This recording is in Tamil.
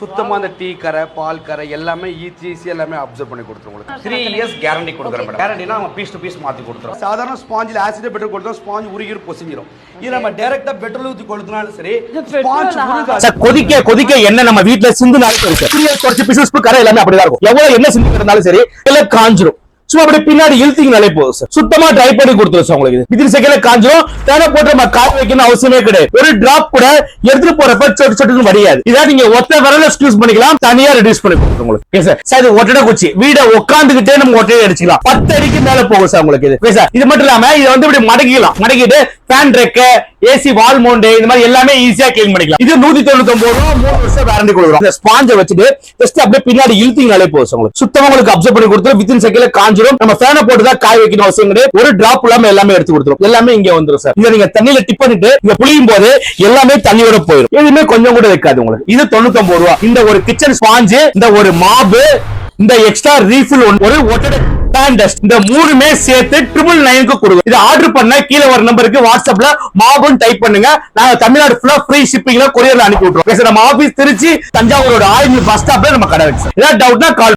சுத்தமா அந்த டீ கரை பால் கரை எல்லாமே ஈஸி எல்லாமே அப்சர்வ் பண்ணி கொடுத்துரும் உங்களுக்கு 3 இயர்ஸ் கேரண்டி கொடுக்குறோம் மேடம். கேரண்டினா நம்ம பீஸ் டு பீஸ் மாத்தி கொடுத்துரும். சாதாரண ஸ்பாஞ்சில் ஆசிட் பெட்ரோல் கொடுத்தா ஸ்பாஞ்ச் உருகி பொசிஞ்சிரும். இது நம்ம டைரக்டா பெட்ரோல் ஊத்தி கொடுத்தனாலும் சரி ஸ்பாஞ்ச் உருகாது. சார் கொதிக்க கொதிக்க என்ன நம்ம வீட்ல சிந்துனாலும் சரி சார் 3 இயர்ஸ் குறைச்சு பீசஸ் கரை எல்லாமே அப்படிதான் இருக்கும். எவ்வளவு என்ன சிந்து இருந்தாலும் சரி எல்லாம் காஞ்சிரும். சும்மா அப்படி பின்னாடி இழுத்தீங்கனாலே போதும் சார். சுத்தமா ட்ரை பண்ணி கொடுத்துரும் சார் உங்களுக்கு. வித்தின் செகண்ட்ல காஞ்சிரும். தேனை போட்டு நம்ம காய வைக்கணும் அவசியமே கிடையாது. ஒரு டிராப் கூட எடுத்துட்டு போறப்ப சொட்டு சொட்டுன்னு வடியாது. இதான் நீங்க ஒத்த விரல யூஸ் பண்ணிக்கலாம். தனியா ரெடியூஸ் பண்ணி கொடுத்துரும் உங்களுக்கு. சார் இது ஒட்டடை குச்சி வீட உட்காந்துக்கிட்டே நம்ம ஒட்டையை அடிச்சுக்கலாம். 10 அடிக்கு மேல போகும் சார் உங்களுக்கு. இது மட்டும் இல்லாம இதை வந்து இப்படி மடக்கிக்கலாம். மடக்கிட்டு ஃபேன் ரெக்க ஏசி வால் மவுண்ட் இந்த மாதிரி எல்லாமே ஈஸியா கிளீன் பண்ணிக்கலாம். இது 199 ரூபாய் 3 வருஷம் வாரண்டி கொடுக்குறோம். இந்த ஸ்பாஞ்சை வச்சுட்டு ஜஸ்ட் அப்படியே பின்னாடி இழுத்தீங்கனாலே போதும் உங்களுக்கு. சுத்தமா உங்களுக்கு அப்சர்வ் பண்ணி கொடுத்துரும். வித்தின் செகண்ட்ல காஞ்சிரும். நம்ம ஃபேனை போட்டு தான் காய வைக்கணும் அவசியம் கிடையாது. ஒரு டிராப் இல்லாம எல்லாமே எடுத்து கொடுத்துரும். எல்லாமே இங்க வந்துரும் சார். இத நீங்க தண்ணியில டிப் பண்ணிட்டு இங்க புளியும் போது எல்லாமே தண்ணியோட போயிடும். எதுவுமே கொஞ்சம் கூட வைக்காது உங்களுக்கு. இது 99 ரூபாய். இந்த ஒரு கிச்சன் ஸ்பாஞ்சு, இந்த ஒரு மாபு, இந்த எக்ஸ்ட்ரா ரீஃபில் ஒரு ஒட்டடை இந்த 3மே சேர்த்து 999 கொடுக்கும். இது ஆர்டர் பண்ண கீழே வர நம்பருக்கு வாட்ஸ்அப்ல மாபுன்னு டைப் பண்ணுங்க. நாங்க தமிழ்நாடு ஃபுல்லா ஃப்ரீ ஷிப்பிங்ல கொரியர்ல அனுப்பி விட்டுறோம். நம்ம ஆபீஸ் திருச்சி தஞ்சாவூரோட ஆயில் பஸ் ஸ்டாப்ல நம்ம கடை இருக்கு. ஏதாவது டவுட்னா கால்